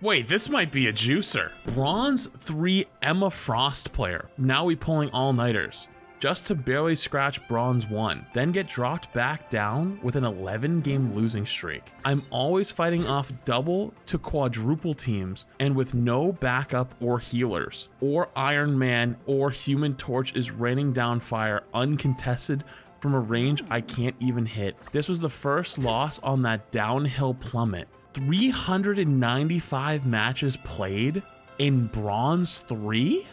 Wait, this might be a juicer. Bronze 3 Emma Frost player. Now we pulling all-nighters. Just to barely scratch bronze 1, then get dropped back down with an 11-game losing streak. I'm always fighting off double to quadruple teams and with no backup or healers. Or Iron Man or Human Torch is raining down fire uncontested from a range I can't even hit. This was the first loss on that downhill plummet. 395 matches played in bronze 3?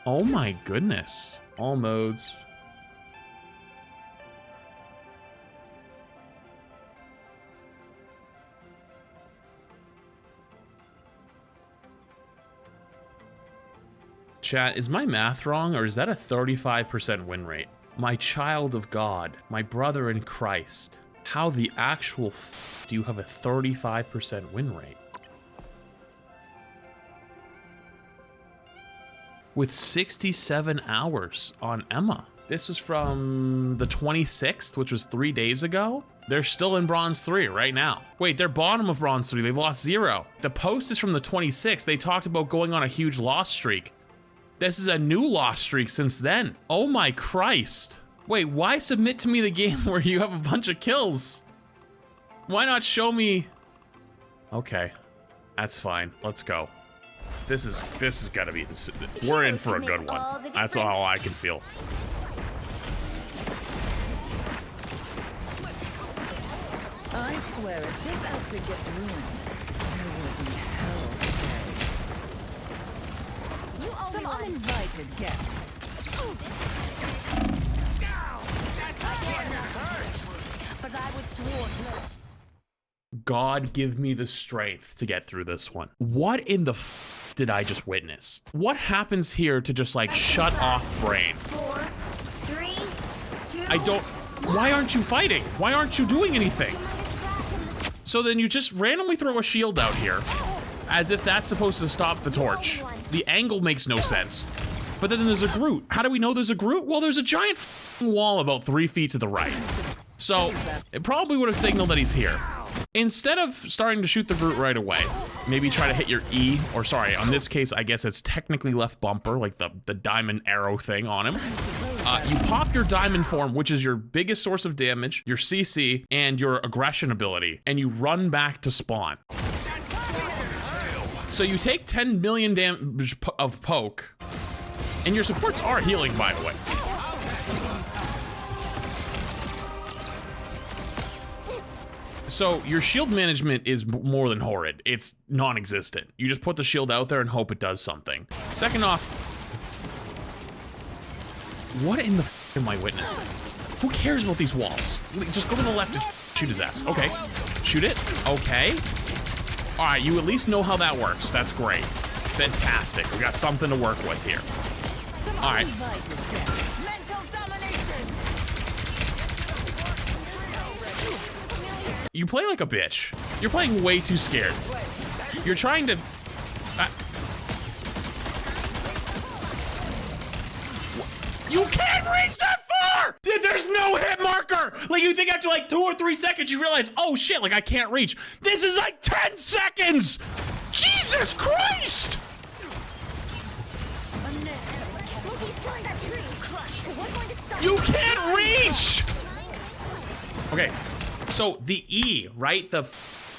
Oh my goodness. All modes. Chat, is my math wrong or is that a 35% win rate? My child of God, my brother in Christ. How the actual f do you have a 35% win rate? With 67 hours on Emma. This was from the 26th, which was 3 days ago. They're still in bronze 3 right now. Wait, they're bottom of bronze 3. They've lost 0. The post is from the 26th. They talked about going on a huge loss streak. This is a new loss streak since then. Oh my Christ. Wait, why submit to me the game where you have a bunch of kills? Why not show me? Okay, that's fine. Let's go. This is gotta be. We're in for a good one. That's all I can feel. I swear, if this outfit gets ruined, there will be hell to pay. Some uninvited guests. But I would thwart. God give me the strength to get through this one. What in the f did I just witness? What happens here to just like shut off brain? 4, 3, 2. I don't. Why aren't you fighting? Why aren't you doing anything? So then you just randomly throw a shield out here, as if that's supposed to stop the torch. The angle makes no sense. But then there's a Groot. How do we know there's a Groot? Well, there's a giant wall about 3 feet to the right. So it probably would have signaled that he's here. Instead of starting to shoot the Groot right away, maybe try to hit your E, or sorry, on this case, I guess it's technically left bumper, like the diamond arrow thing on him. You pop your diamond form, which is your biggest source of damage, your CC, and your aggression ability, and you run back to spawn. So you take 10 million damage of poke, and your supports are healing, by the way. So your shield management is more than horrid. It's non-existent. You just put the shield out there and hope it does something. Second off, what in the f am I witnessing? Who cares about these walls? Just go to the left and shoot his ass. Okay, shoot it. Okay. All right, you at least know how that works. That's great. Fantastic. We got something to work with here. All right. You play like a bitch. You're playing way too scared. You're trying to... You can't reach that far! Dude, there's no hit marker! Like, you think after like 2 or 3 seconds you realize, oh shit, like I can't reach. This is like 10 seconds! Jesus Christ! You can't reach! Okay. So the E, right, the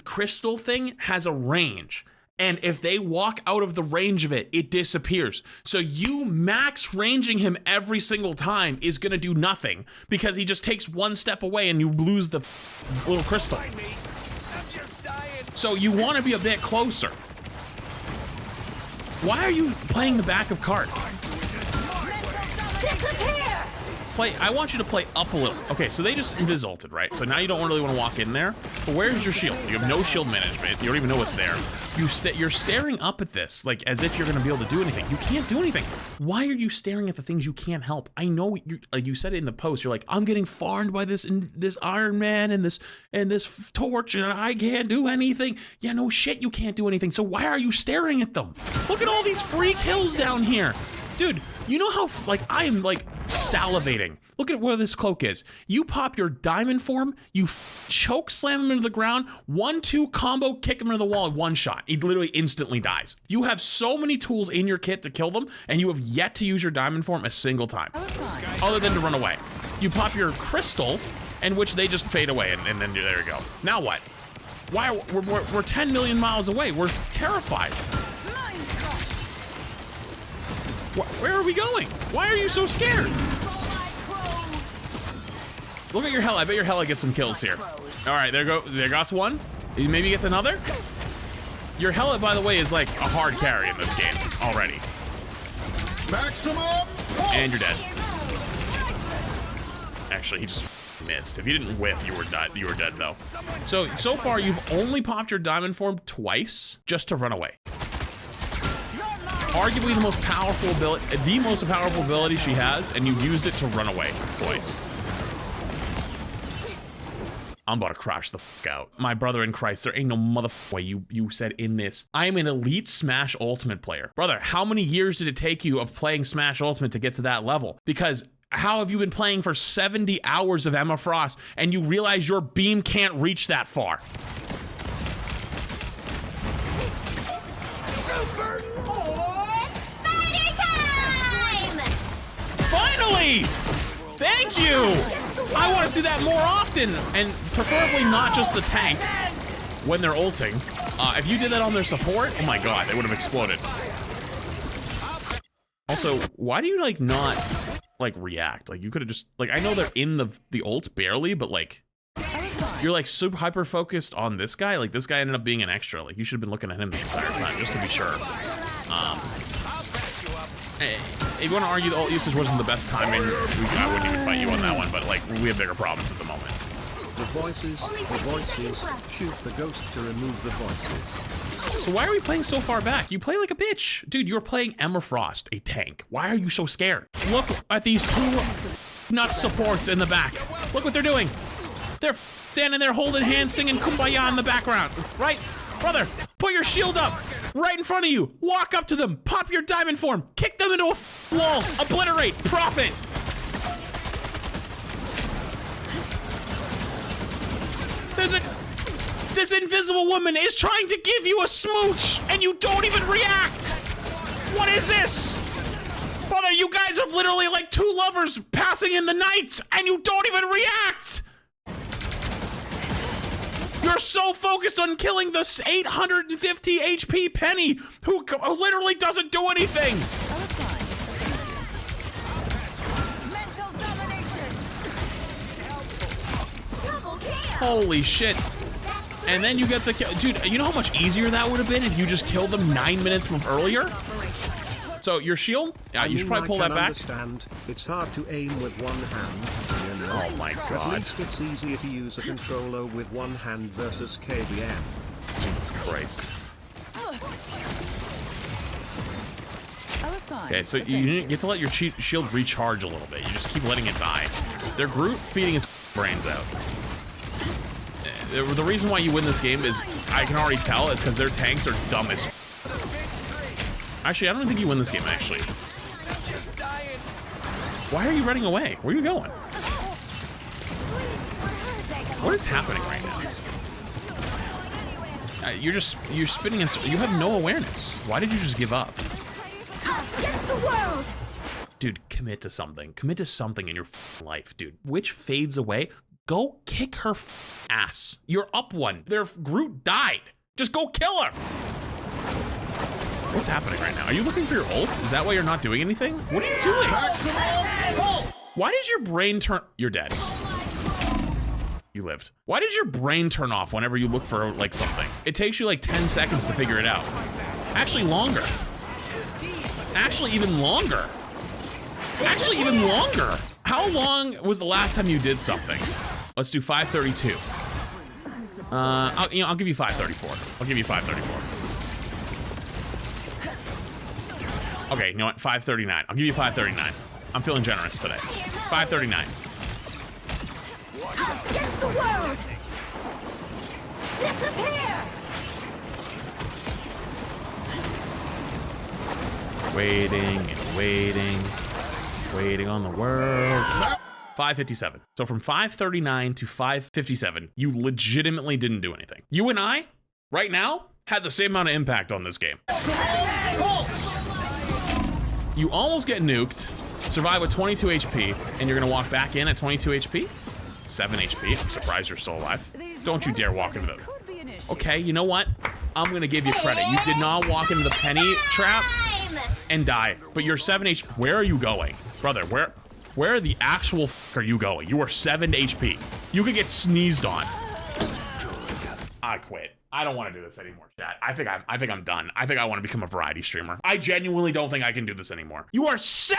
crystal thing has a range. And if they walk out of the range of it, it disappears. So you max ranging him every single time is gonna do nothing because he just takes 1 step away and you lose the little crystal. So you wanna be a bit closer. Why are you playing the back of cart? I want you to play up a little. Okay, so they just invis-ulted, right? So now you don't really want to walk in there. But where's your shield? You have no shield management. You don't even know what's there. You're staring up at this, like as if you're going to be able to do anything. You can't do anything. Why are you staring at the things you can't help? I know you, like you said it in the post. You're like, I'm getting farmed by this Iron Man and this torch, and I can't do anything. Yeah, no shit, you can't do anything. So why are you staring at them? Look at all these free kills down here. Dude, you know how, like, I am, like, salivating. Look at where this cloak is. You pop your diamond form, you choke slam him into the ground, 1-2 combo, kick him into the wall, one shot. He literally instantly dies. You have so many tools in your kit to kill them, and you have yet to use your diamond form a single time. Other than to run away. You pop your crystal, in which they just fade away, and then there you go. Now what? Why we're 10 million miles away. We're terrified. Where are we going? Why are you so scared? Look at your Hela. I bet your Hela gets some kills here. All right, there goes one. Maybe gets another. Your Hela, by the way, is like a hard carry in this game already. Maximum. And you're dead. Actually, he just missed. If you didn't whiff, you were dead. You were dead though. So far, you've only popped your diamond form twice just to run away. Arguably the most powerful ability she has, and you used it to run away twice. I'm about to crash the fuck out. My brother in Christ, there ain't no motherfucking way you said in this. I am an elite Smash Ultimate player. Brother, how many years did it take you of playing Smash Ultimate to get to that level? Because how have you been playing for 70 hours of Emma Frost and you realize your beam can't reach that far? Finally! Thank you! I want to see that more often, and preferably not just the tank when they're ulting. If you did that on their support, oh my god, they would have exploded. Also, why do you like not like react? Like you could have just like, I know they're in the ult barely, but like you're like super hyper focused on this guy. Like this guy ended up being an extra. Like you should have been looking at him the entire time just to be sure. If you want to argue the ult usage wasn't the best timing, I wouldn't even fight you on that one, but like, we have bigger problems at the moment. The voices, shoot the ghost to remove the voices. So why are we playing so far back? You play like a bitch. Dude, you're playing Emma Frost, a tank. Why are you so scared? Look at these two nut supports in the back. Look what they're doing. They're standing there holding hands, singing Kumbaya in the background, right? Brother, put your shield up right in front of you. Walk up to them, pop your diamond form, kick them into a wall, obliterate, profit. This invisible woman is trying to give you a smooch and you don't even react. What is this? Brother, you guys are literally like two lovers passing in the night and you don't even react. You're so focused on killing this 850 HP Penny, who literally doesn't do anything. Mental domination. Double kill. Holy shit. And then you get the kill. Dude, you know how much easier that would have been if you just killed them 9 minutes earlier? So your shield? Yeah, you should probably pull that back. Understand. It's hard to aim with one hand, you know. Oh my god. At least it's easier to use a controller with one hand versus KBM. Jesus Christ. I was fine. Okay, so you get to let your shield recharge a little bit. You just keep letting it die. They're Groot feeding his brains out. The reason why you win this game is, I can already tell, is because their tanks are dumb as Actually, I don't think you win this game, actually. Why are you running away? Where are you going? What is happening right now? You're spinning in, you have no awareness. Why did you just give up? Us against the world. Dude, commit to something. Commit to something in your life, dude. Which fades away? Go kick her ass. You're up one. Their Groot died. Just go kill her. What's happening right now? Are you looking for your ults? Is that why you're not doing anything? What are you doing? Why did your brain turn? You're dead. You lived. Why did your brain turn off whenever you look for like something? It takes you like 10 seconds to figure it out. Actually longer. Actually even longer. Actually even longer. How long was the last time you did something? Let's do 532. I'll give you 534. I'll give you 534. Okay, you know what? 539. I'll give you 539. I'm feeling generous today. 539. Us against the world. Disappear. Waiting and waiting. Waiting on the world. 557. So from 539 to 557, you legitimately didn't do anything. You and I, right now, had the same amount of impact on this game. You almost get nuked, survive with 22 HP, and you're gonna walk back in at 22 HP? 7 HP, I'm surprised you're still alive. Don't you dare walk into the... Okay, you know what? I'm gonna give you credit. You did not walk into the penny trap and die, but you're 7 HP. Where are you going? Brother, where the actual f are you going? You are 7 HP. You could get sneezed on. I quit. I don't want to do this anymore, chat. I think I'm done. I think I want to become a variety streamer. I genuinely don't think I can do this anymore. You are 7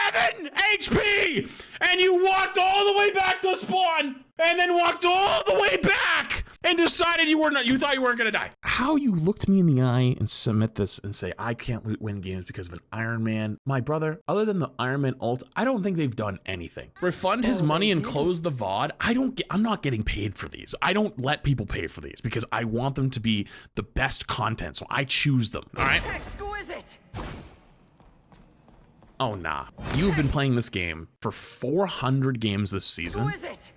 HP and you walked all the way back to spawn and then walked all the way back and decided you thought you weren't gonna die. How you looked me in the eye and submit this and say I can't win games because of an Iron Man. My brother, other than the Iron Man ult, I don't think they've done anything. Refund his money and close the VOD. I'm not getting paid for these. I don't let people pay for these because I want them to be the best content, so I choose them. All right. Exquisite. Oh nah. You've been playing this game for 400 games this season. Exquisite.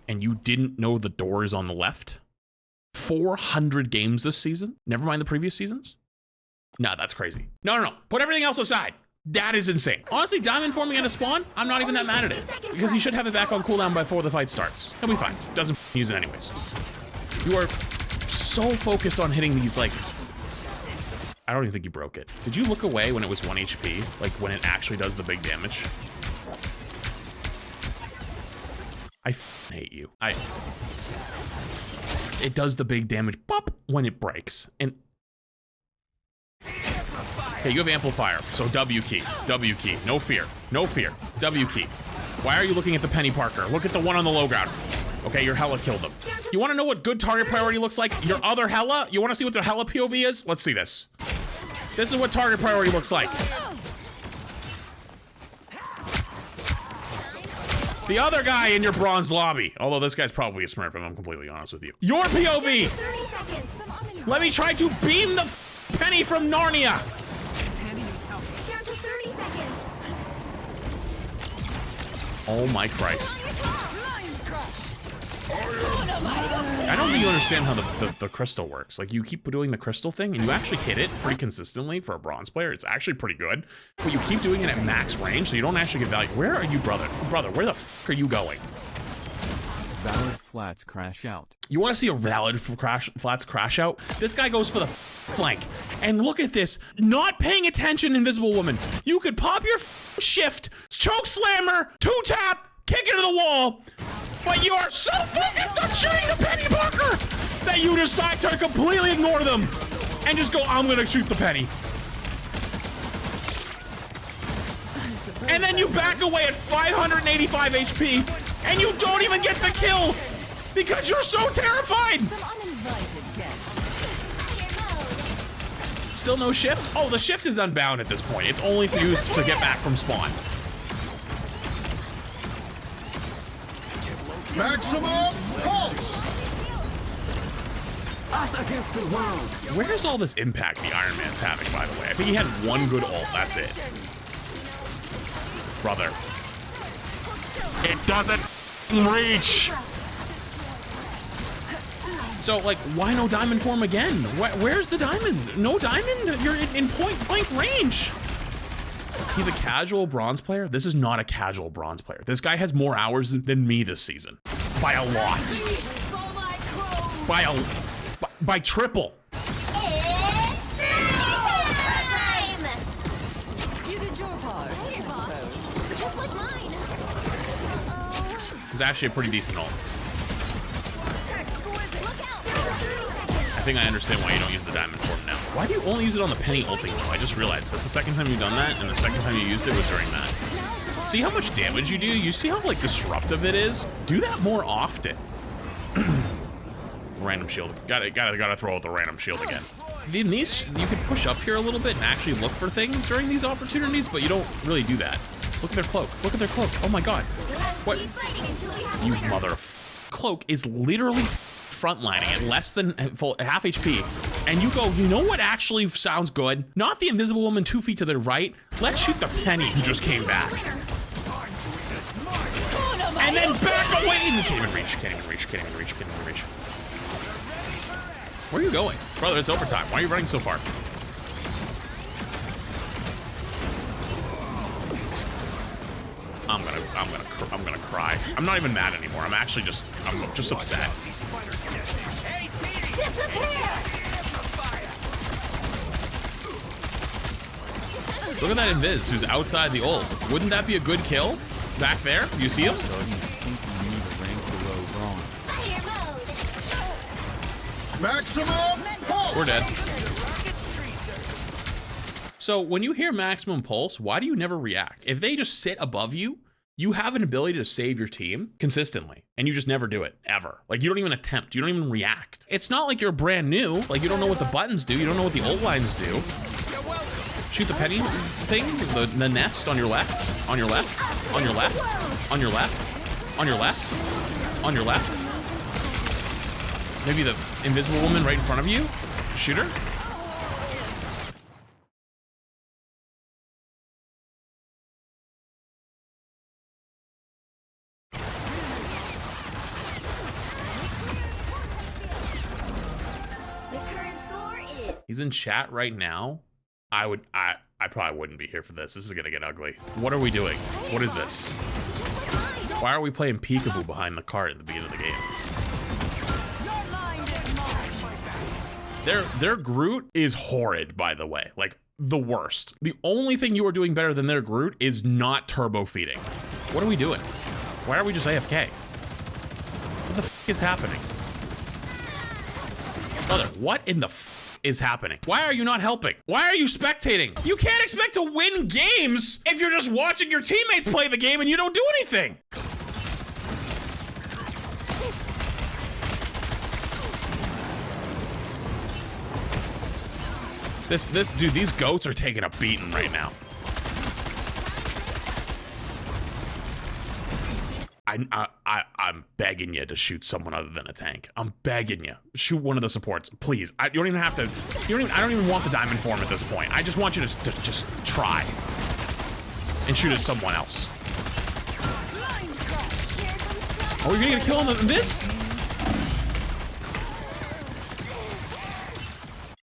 And you didn't know the door is on the left? 400 games this season? Never mind the previous seasons? No, that's crazy. No. Put everything else aside. That is insane. Honestly, Diamond forming at a spawn, I'm not even that mad at it. Because he should have it back on cooldown before the fight starts. He'll be fine. Doesn't use it anyways. You are so focused on hitting these, like... I don't even think you broke it. Did you look away when it was 1 HP? Like, when it actually does the big damage? I hate you. It does the big damage pop when it breaks. And okay, you have amplifier, so W key, no fear, W key. Why are you looking at the Penny Parker? Look at the one on the low ground. Okay, your Hella killed them. You want to know what good target priority looks like? Your other Hella? You want to see what their Hella POV is? Let's see this. This is what target priority looks like. The other guy in your bronze lobby. Although this guy's probably a smurf, if I'm completely honest with you. Your POV! Let me try to beam the penny from Narnia! Down to 30 seconds. Oh my Christ. I don't think you understand how the crystal works. Like, you keep doing the crystal thing, and you actually hit it pretty consistently for a bronze player. It's actually pretty good. But you keep doing it at max range, so you don't actually get value. Where are you, brother? Brother, where the f are you going? Valid flats crash out. You want to see a valid flats crash out? This guy goes for the flank. And look at this. Not paying attention, Invisible Woman. You could pop your shift, choke slammer, 2-tap, kick into the wall. But you are so focused on shooting the Penny Parker that you decide to completely ignore them and just go, I'm gonna shoot the Penny. And then you back away at 585 HP and you don't even get the kill because you're so terrified. Some uninvited guests. Still no shift? Oh, the shift is unbound at this point. It's only for you to get back from spawn. Maximum pulse! Us against the world. Where's all this impact the Iron Man's having, by the way? I think he had one good ult, that's it. Brother. It doesn't reach! So, like, why no diamond form again? Where's the diamond? No diamond? You're in point blank range. He's a casual bronze player. This is not a casual bronze player. This guy has more hours than me this season. By a lot. By triple. It's time! You did your part, I suppose. Just like mine. It's actually a pretty decent ult. Look out! Down to 30 seconds. I think I understand why you don't use the diamond form now. Why do you only use it on the penny ulting though? I just realized that's the second time you've done that, and the second time you used it was during that. See how much damage you do? You see how like disruptive it is? Do that more often. Random shield. Gotta throw out the random shield again. In these, you could push up here a little bit and actually look for things during these opportunities, but you don't really do that. Look at their cloak. Look at their cloak. Oh my god. What? Keep fighting until we have You a winner. mother. Cloak is literally frontlining at less than full half HP, and you go, you know what actually sounds good? Not the Invisible Woman 2 feet to the right. Let's shoot the Penny who just came back. And then back away. You can't even reach, can't even reach, can't even reach, can't even reach. Where are you going? Brother, it's overtime. Why are you running so far? I'm gonna cry. I'm not even mad anymore. I'm just upset. Look at that Invis who's outside the ult. Wouldn't that be a good kill? Back there? You see him? So you think you need a rank below bronze. Maximum pulse! We're dead. So when you hear maximum pulse, why do you never react? If they just sit above you, you have an ability to save your team consistently, and you just never do it, ever. Like, you don't even attempt. You don't even react. It's not like you're brand new. Like, you don't know what the buttons do. You don't know what the ult lines do. Shoot the Penny thing, the nest on your left, on your left, on your left, on your left, on your left, on your left. Maybe the Invisible Woman right in front of you. Shoot her. He's in chat right now. I probably wouldn't be here for this. This is gonna get ugly. What are we doing? What is this? Why are we playing peekaboo behind the cart at the beginning of the game? Their Groot is horrid, by the way. Like, the worst. The only thing you are doing better than their Groot is not turbo feeding. What are we doing? Why are we just AFK? What the f is happening? Brother, what in the f is happening? Why are you not helping? Why are you spectating? You can't expect to win games if you're just watching your teammates play the game and you don't do anything. Dude, these goats are taking a beating right now. I'm begging you to shoot someone other than a tank. I'm begging you. Shoot one of the supports, please. You don't even have to. I don't even want the diamond form at this point. I just want you to just try and shoot at someone else. Are we gonna get a kill on this?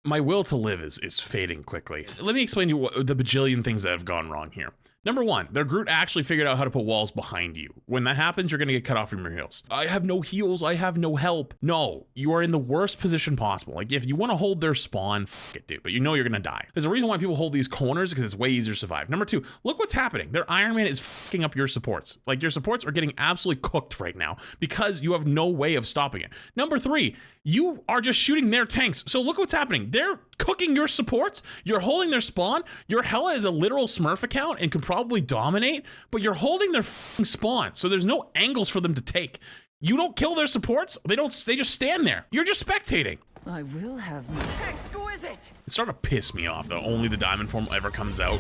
My will to live is fading quickly. Let me explain to you the bajillion things that have gone wrong here. Number one, their Groot actually figured out how to put walls behind you. When that happens, you're gonna get cut off from your heals. I have no heals, I have no help. No, you are in the worst position possible. Like, if you wanna hold their spawn, f it, dude, but you know you're gonna die. There's a reason why people hold these corners, because it's way easier to survive. Number two, look what's happening. Their Iron Man is fucking up your supports. Like, your supports are getting absolutely cooked right now because you have no way of stopping it. Number three, you are just shooting their tanks. So look what's happening. They're cooking your supports. You're holding their spawn. Your Hela is a literal Smurf account and can probably dominate, but you're holding their f***ing spawn. So there's no angles for them to take. You don't kill their supports. They just stand there. You're just spectating. I will have my exquisite. It's starting to piss me off though. Only the diamond form ever comes out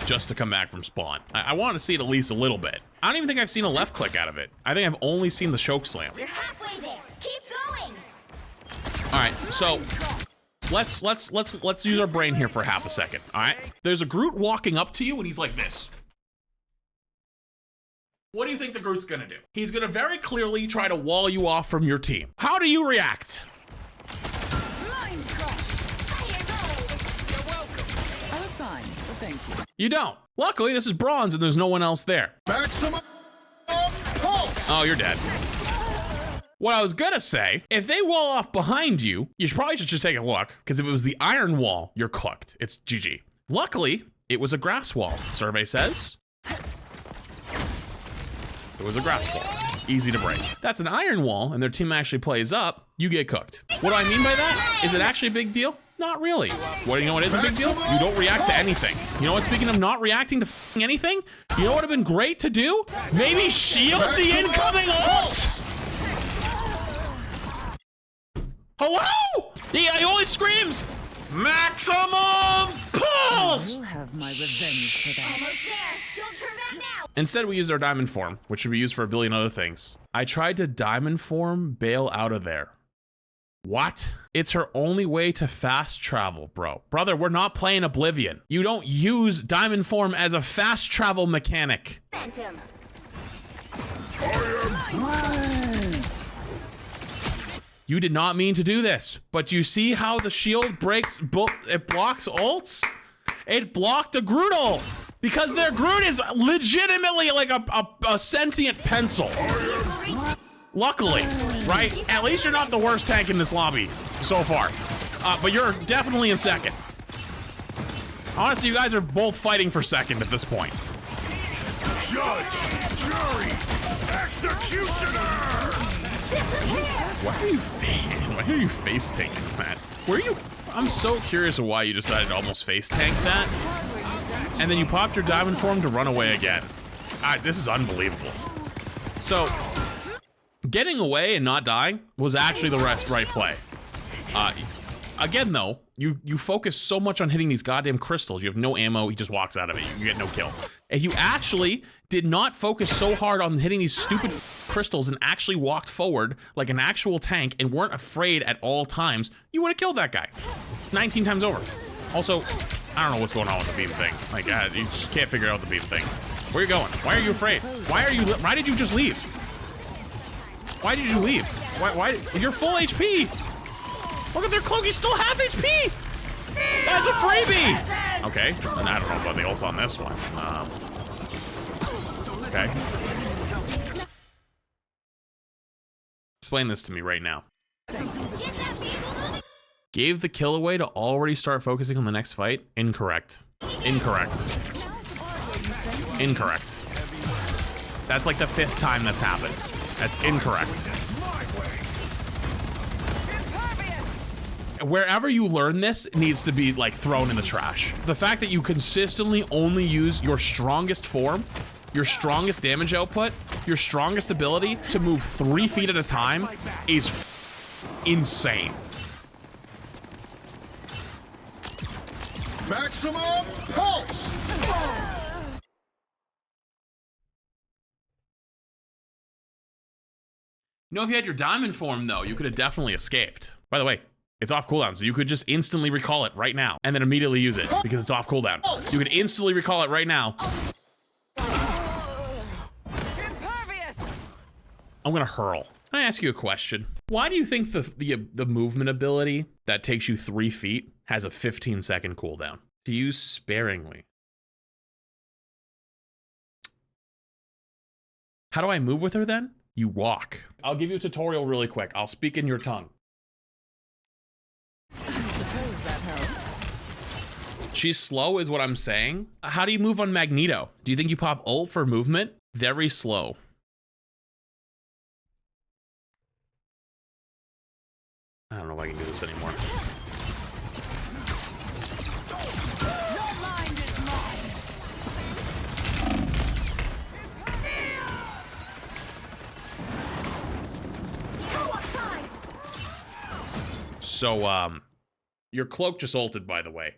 just to come back from spawn. I want to see it at least a little bit. I don't even think I've seen a left click out of it. I think I've only seen the choke slam. You're halfway there. Keep going. All right, so let's use our brain here for half a second. All right, there's a Groot walking up to you and he's like this. What do you think the Groot's gonna do? He's gonna very clearly try to wall you off from your team. How do you react? I was fine, but thank you. You don't. Luckily, this is bronze and there's no one else there. Maximum pulse! Oh, you're dead. What I was gonna say, if they wall off behind you, you probably should just take a look, because if it was the iron wall, you're cooked. It's GG. Luckily, it was a grass wall. Survey says it was a grass wall. Easy to break. That's an iron wall, and their team actually plays up, you get cooked. What do I mean by that? Is it actually a big deal? Not really. What do you know what is a big deal? You don't react to anything. You know what, speaking of not reacting to f***ing anything, you know what would have been great to do? Maybe shield the incoming ult! Hello? He only screams maximum pulse! I will have my revenge for that. Almost there. Don't turn back now. Instead, we used our diamond form, which should be used for a billion other things. I tried to diamond form bail out of there. What? It's her only way to fast travel, bro. Brother, we're not playing Oblivion. You don't use Diamond Form as a fast travel mechanic. Phantom. You did not mean to do this, but you see how the shield breaks, it blocks ults? It blocked a Groot ult because their Groot is legitimately like a sentient pencil. Luckily, right? At least you're not the worst tank in this lobby so far, but you're definitely in second. Honestly, you guys are both fighting for second at this point. Judge, jury, executioner! Why are you face tanking that? I'm so curious of why you decided to almost face tank that. And then you popped your Diamond Form to run away again. This is unbelievable. So, getting away and not dying was actually the right play. Again though, you focus so much on hitting these goddamn crystals. You have no ammo, he just walks out of it. You get no kill. If you actually did not focus so hard on hitting these stupid crystals and actually walked forward like an actual tank and weren't afraid at all times, you would have killed that guy 19 times over. Also, I don't know what's going on with the beam thing. Like, you just can't figure out the beam thing. Where are you going? Why are you afraid? Why did you just leave? Why did you leave? Why? You're full HP. Look at their cloak, he's still half HP! That's a freebie! Okay, and I don't know about the ults on this one. Okay. Explain this to me right now. Gave the kill away to already start focusing on the next fight? Incorrect. Incorrect. Incorrect. That's like the 5th time that's happened. That's incorrect. Wherever you learn this, it needs to be like thrown in the trash. The fact that you consistently only use your strongest form, your strongest damage output, your strongest ability to move 3 feet at a time is insane. Maximum pulse! You know, if you had your Diamond Form though, you could have definitely escaped. By the way, it's off cooldown, so you could just instantly recall it right now and then immediately use it because it's off cooldown. You could instantly recall it right now. I'm gonna hurl. Can I ask you a question? Why do you think the movement ability that takes you 3 feet has a 15-second cooldown? To use sparingly. How do I move with her then? You walk. I'll give you a tutorial really quick. I'll speak in your tongue. She's slow is what I'm saying. How do you move on Magneto? Do you think you pop ult for movement? Very slow. I don't know if I can do this anymore. So, your cloak just ulted, by the way.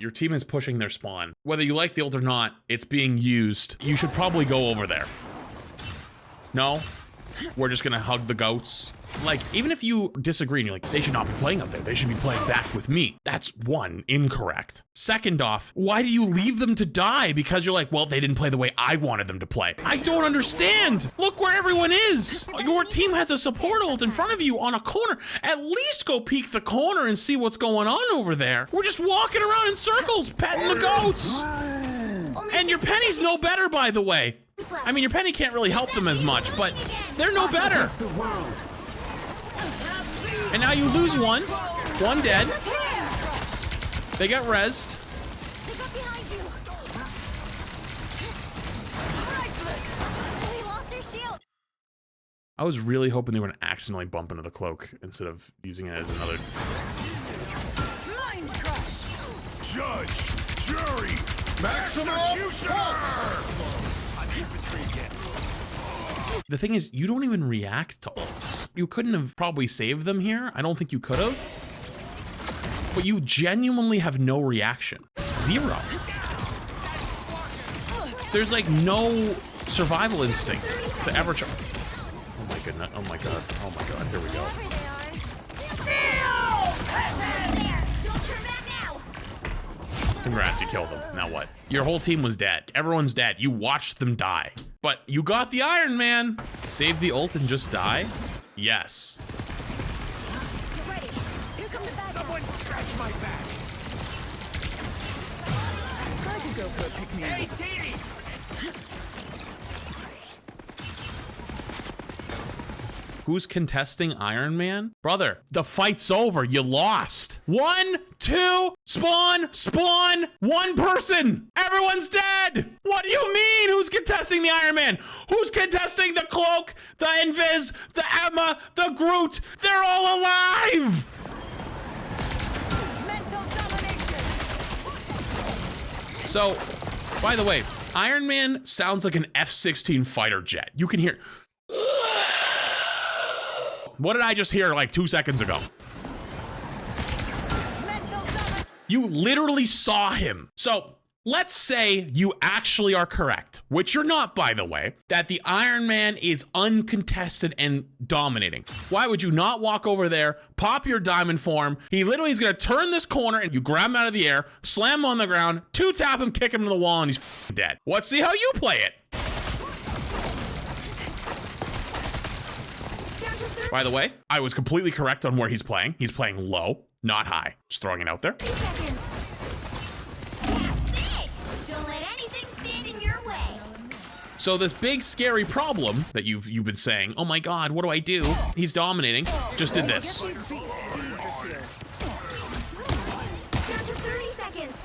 Your team is pushing their spawn. Whether you like the ult or not, it's being used. You should probably go over there. No? We're just gonna hug the goats. Like, even if you disagree and you're like, they should not be playing up there, they should be playing back with me. That's one, incorrect. Second off, why do you leave them to die? Because you're like, well, they didn't play the way I wanted them to play. I don't understand. Look where everyone is. Your team has a support ult in front of you on a corner. At least go peek the corner and see what's going on over there. We're just walking around in circles, petting the goats. And your Penny's no better, by the way. I mean, your Penny can't really help them as much, but they're no better. And now you lose one. One dead. They got rezzed. I was really hoping they were gonna accidentally bump into the cloak instead of using it as another. Judge, jury, executioner! The thing is, you don't even react to ults. You couldn't have probably saved them here. I don't think you could have. But you genuinely have no reaction. Zero. There's like no survival instinct to ever try. Oh my goodness. Oh my god. Oh my god. Here we go. Congrats, you killed him. Now what? Your whole team was dead. Everyone's dead. You watched them die. But you got the Iron Man. Save the ult and just die? Yes. Ready. Here come the bad Someone scratch my back. I could go for a pick-me-up. Hey, Dee! Who's contesting Iron Man? Brother, the fight's over. You lost. 1, 2, spawn, one person. Everyone's dead. What do you mean? Who's contesting the Iron Man? Who's contesting the Cloak, the Invis, the Emma, the Groot? They're all alive. Mental domination. So, by the way, Iron Man sounds like an F-16 fighter jet. You can hear... What did I just hear like 2 seconds ago? You literally saw him. So let's say you actually are correct, which you're not, by the way, that the Iron Man is uncontested and dominating. Why would you not walk over there, pop your diamond form? He literally is going to turn this corner and you grab him out of the air, slam him on the ground, 2-tap him, kick him to the wall, and he's dead. Let's see how you play it. By the way, I was completely correct on where he's playing. He's playing low, not high. Just throwing it out there. 2 seconds. That's it. Don't let anything stand in your way. So this big scary problem that you've been saying, oh my God, what do I do? He's dominating. Just did this. Get these beasts to Yggdrasil. Down to 30 seconds.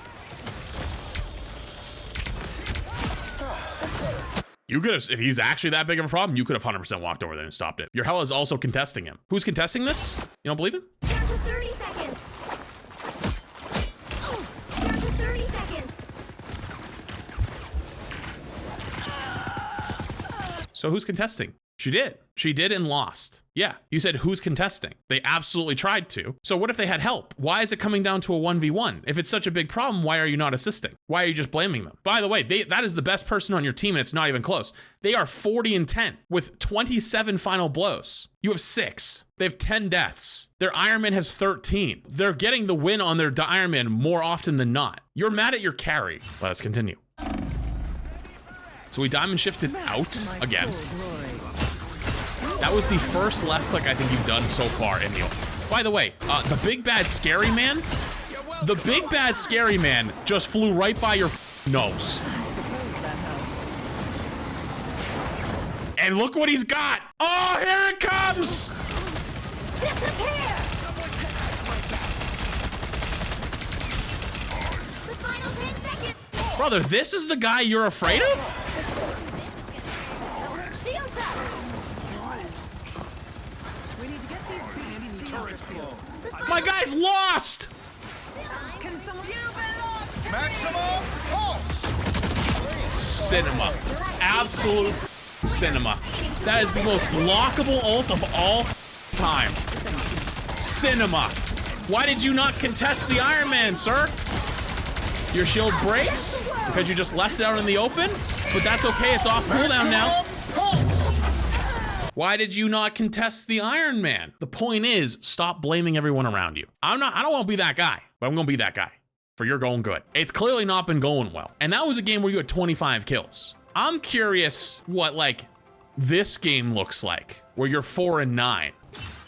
You could have, if he's actually that big of a problem, you could have 100% walked over there and stopped it. Your hell is also contesting him. Who's contesting this? You don't believe it? Down to 30 seconds. Down to 30 seconds. So who's contesting? She did. She did and lost. Yeah, you said who's contesting? They absolutely tried to. So what if they had help? Why is it coming down to a 1v1? If it's such a big problem, why are you not assisting? Why are you just blaming them? By the way, that is the best person on your team and it's not even close. They are 40-10 with 27 final blows. You have 6. They have 10 deaths. Their Iron Man has 13. They're getting the win on their Iron Man more often than not. You're mad at your carry. Let us continue. So we diamond shifted out again. That was the first left click I think you've done so far in the... By the way, the big bad scary man, the big bad scary man just flew right by your nose. I suppose that helped. And look what he's got. Oh, here it comes. Disappear. The final 10 seconds. Brother, this is the guy you're afraid of? Shields up. We need to get these beasts to Yggdrasil. My guy's lost. Can someone... You belong to Maximum pulse! Cinema. Absolute cinema. That is the most blockable ult of all time. Cinema. Why did you not contest the Iron Man, sir? Your shield breaks because you just left it out in the open, but that's okay. It's off cooldown now. Why did you not contest the Iron Man? The point is, stop blaming everyone around you. I don't want to be that guy, but I'm going to be that guy for you're going good. It's clearly not been going well. And that was a game where you had 25 kills. I'm curious what like this game looks like where you're 4-9.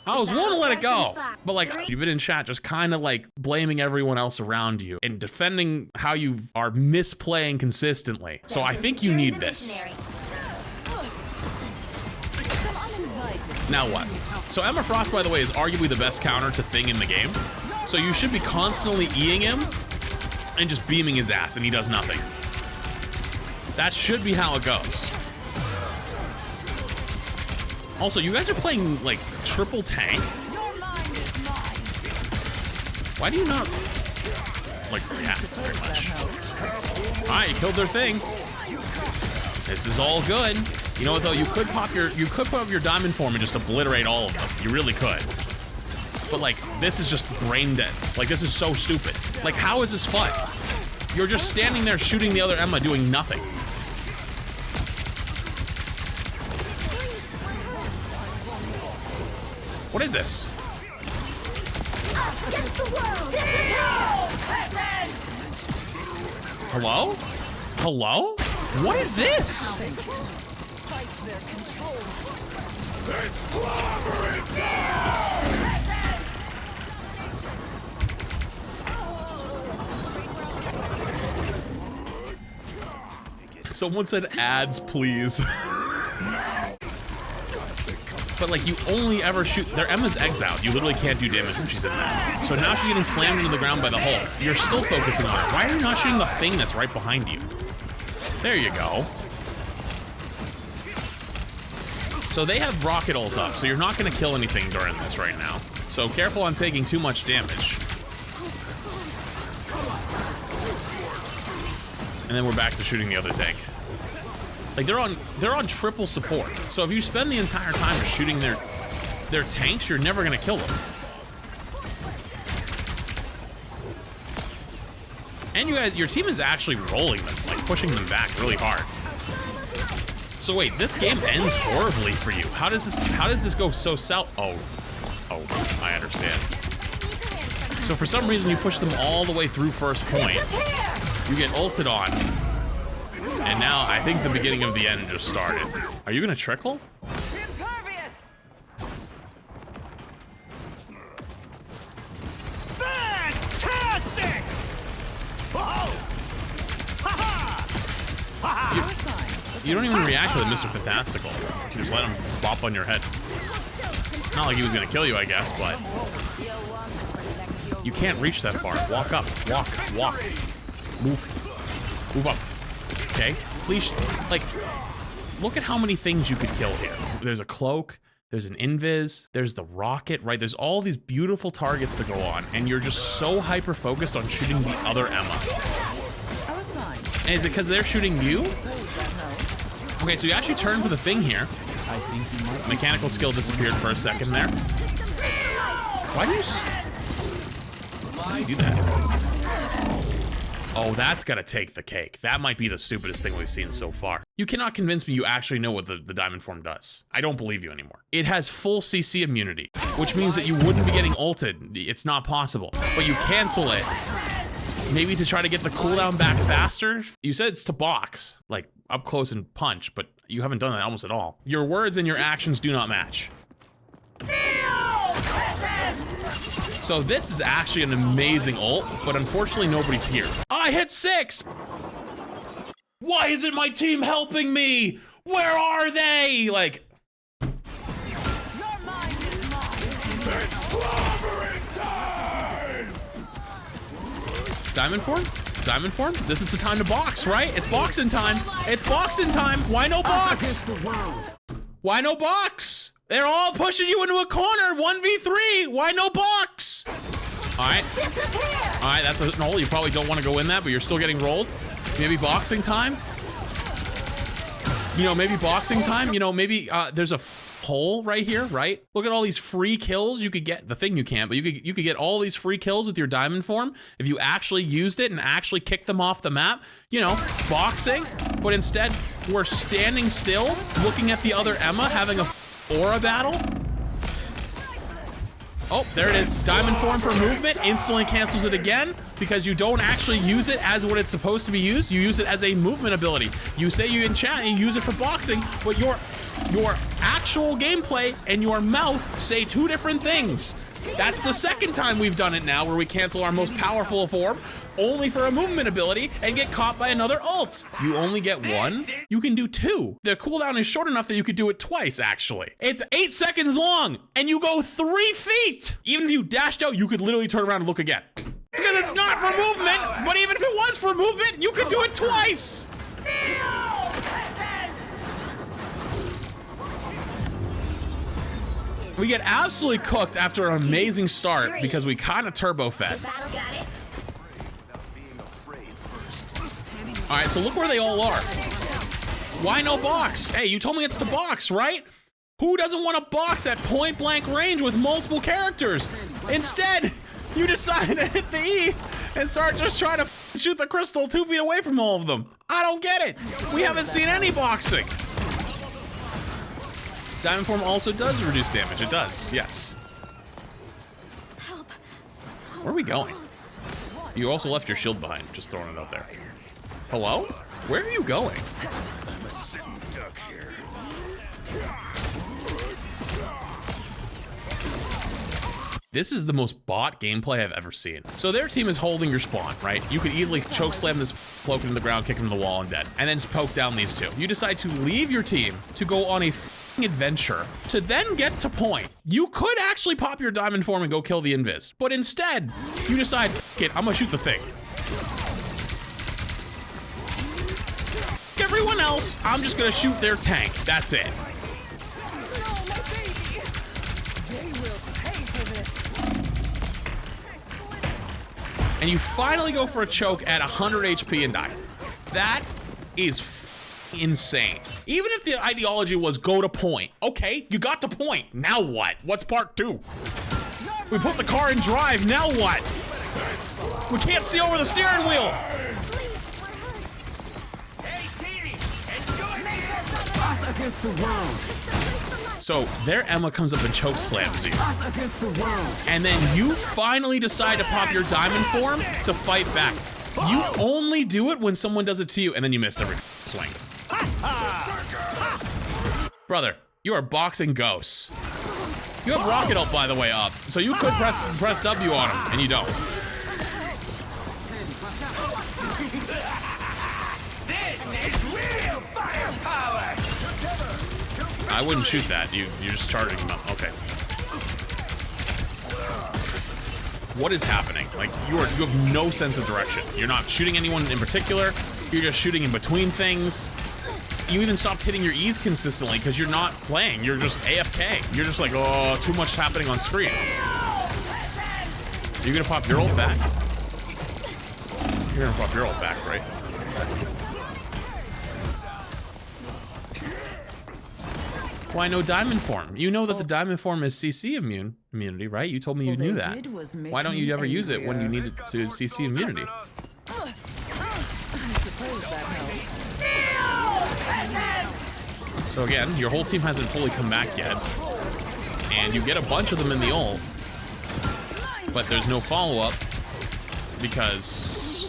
I was willing to let it go, but like you've been in chat just kind of like blaming everyone else around you and defending how you are misplaying consistently. So I think you need this. Now what? So Emma Frost, by the way, is arguably the best counter to Thing in the game. So you should be constantly E'ing him and just beaming his ass and he does nothing. That should be how it goes. Also, you guys are playing like triple tank. Why do you not like react very much? All right, you killed their thing. This is all good. You know what though? You could put up your diamond form and just obliterate all of them. You really could. But like, this is just brain dead. Like, this is so stupid. Like, how is this fun? You're just standing there shooting the other Emma doing nothing. What is this? Us against the world. Hello? Hello? What is this? Fight their control. Someone said ads, please. But like, you only ever shoot, their Emma's eggs out. You literally can't do damage when she's in that. So now she's getting slammed into the ground by the hole. You're still focusing on her. Why are you not shooting the thing that's right behind you? There you go. So they have rocket ult up, so you're not gonna kill anything during this right now. So careful on taking too much damage. And then we're back to shooting the other tank. Like they're on triple support. So if you spend the entire time just shooting their tanks, you're never gonna kill them. And you guys, your team is actually rolling them, like pushing them back really hard. So wait, this game ends horribly for you. How does this go so south? Oh, I understand. So for some reason you push them all the way through first point. You get ulted on. And now I think the beginning of the end just started. Are you gonna trickle? Impervious. Fantastic! You don't even react to the Mr. Fantastical. You just let him bop on your head. Not like he was gonna kill you, I guess, but you can't reach that far. Walk up, walk. Move up. Okay, please, like, look at how many things you could kill here. There's a cloak, there's an invis, there's the rocket, right? There's all these beautiful targets to go on, and you're just so hyper-focused on shooting the other Emma. I was fine. And is it because they're shooting you? Okay, so you actually turn for the thing here. I think you might. Mechanical skill disappeared for a second there. Why do you do that? Oh, that's gotta take the cake. That might be the stupidest thing we've seen so far. You cannot convince me you actually know what the diamond form does. I don't believe you anymore. It has full CC immunity, which means that you wouldn't be getting ulted. It's not possible. But you cancel it, maybe to try to get the cooldown back faster. You said it's to box, like up close and punch, but you haven't done that almost at all. Your words and your actions do not match. So this is actually an amazing ult, but unfortunately nobody's here. I hit 6! Why isn't my team helping me? Where are they? Like... Diamond form? Diamond form? This is the time to box, right? It's boxing time. It's boxing time. Why no box? Why no box? They're all pushing you into a corner, 1v3. Why no box? All right. All right, that's a hole. You probably don't want to go in that, but you're still getting rolled. Maybe boxing time. You know, maybe boxing time. You know, maybe there's a hole right here, right? Look at all these free kills you could get. The thing you can't, but you could get all these free kills with your diamond form if you actually used it and actually kicked them off the map. You know, boxing. But instead, we're standing still, looking at the other Emma having a aura battle. Oh, there it is. Diamond form for movement instantly cancels it again because you don't actually use it as what it's supposed to be used. You use it as a movement ability. You say you enchant and you use it for boxing, but your actual gameplay and your mouth say two different things. That's the second time we've done it now where we cancel our most powerful form only for a movement ability and get caught by another ult. You only get one? You can do two. The cooldown is short enough that you could do it twice, actually. It's 8 seconds long, and you go 3 feet. Even if you dashed out, you could literally turn around and look again. Because it's not for movement, but even if it was for movement, you could do it twice. We get absolutely cooked after an amazing start because we kind of turbo fed. All right, so look where they all are. Why no box? Hey, you told me it's the box, right? Who doesn't want to box at point blank range with multiple characters? Instead, you decide to hit the E and start just trying to shoot the crystal 2 feet away from all of them. I don't get it. We haven't seen any boxing. Diamond form also does reduce damage. It does, yes. Help. Where are we going? You also left your shield behind, just throwing it out there. Hello? Where are you going? I'm a sitting duck here. This is the most bot gameplay I've ever seen. So their team is holding your spawn, right? You could easily choke slam this cloak into the ground, kick him to the wall and dead, and then just poke down these two. You decide to leave your team to go on a adventure to then get to point. You could actually pop your diamond form and go kill the invis, but instead you decide, F it, I'm gonna shoot the thing. Everyone else, I'm just gonna shoot their tank. That's it. And you finally go for a choke at 100 HP and die. That is insane. Even if the ideology was go to point. Okay, you got to point. Now what? What's part 2? We put the car in drive. Now what? We can't see over the steering wheel. Hey, Dee, enjoy this! Us against the world. So their Emma comes up and choke slams you. Us against the world. And then you finally decide to pop your diamond form to fight back. You only do it when someone does it to you, and then you missed every swing. Brother, you are boxing ghosts. You have rocket ult, by the way, up, so you could press W on him, and you don't. This is real firepower. I wouldn't shoot that. You're just charging him up. Okay. What is happening? Like, you have no sense of direction. You're not shooting anyone in particular. You're just shooting in between things. You even stopped hitting your E's consistently because you're not playing. You're just AFK. You're just like, oh, too much happening on screen. Are you gonna pop your ult back? You're gonna pop your ult back, right? Why no diamond form? You know that the diamond form is CC immunity, right? You told me you knew that. Why don't you ever use it when you need it to CC immunity? I suppose that helped. So again, your whole team hasn't fully come back yet, and you get a bunch of them in the ult, but there's no follow-up because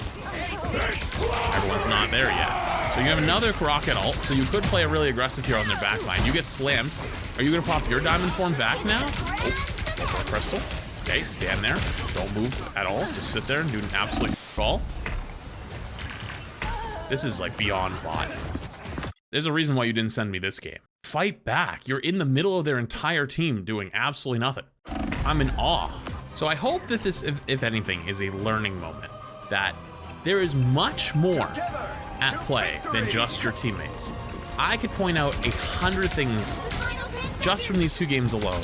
everyone's not there yet. So you have another rocket ult, so you could play a really aggressive here on their backline. You get slammed. Are you gonna pop your diamond form back now? Oh, go for a crystal. Okay, stand there. Don't move at all. Just sit there and do an absolute fall. This is like beyond bot. There's a reason why you didn't send me this game. Fight back. You're in the middle of their entire team doing absolutely nothing. I'm in awe. So I hope that this, if anything, is a learning moment. That there is much more at play than just your teammates. I could point out 100 things just from these 2 games alone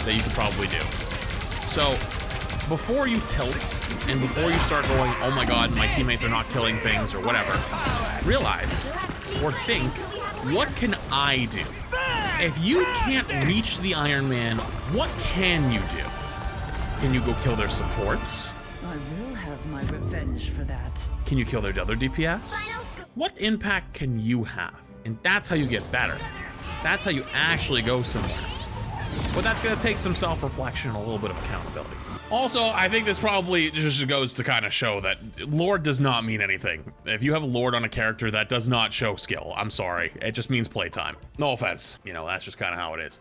that you could probably do. So before you tilt and before you start going, oh my god, my teammates are not killing things or whatever, realize or think, what can I do? If you can't reach the Iron Man, what can you do? Can you go kill their supports? I will have my revenge for that. Can you kill their other DPS? What impact can you have? And that's how you get better. That's how you actually go somewhere. But that's gonna take some self-reflection and a little bit of accountability. Also, I think this probably just goes to kind of show that Lord does not mean anything. If you have a Lord on a character, that does not show skill. I'm sorry. It just means playtime. No offense. You know, that's just kind of how it is.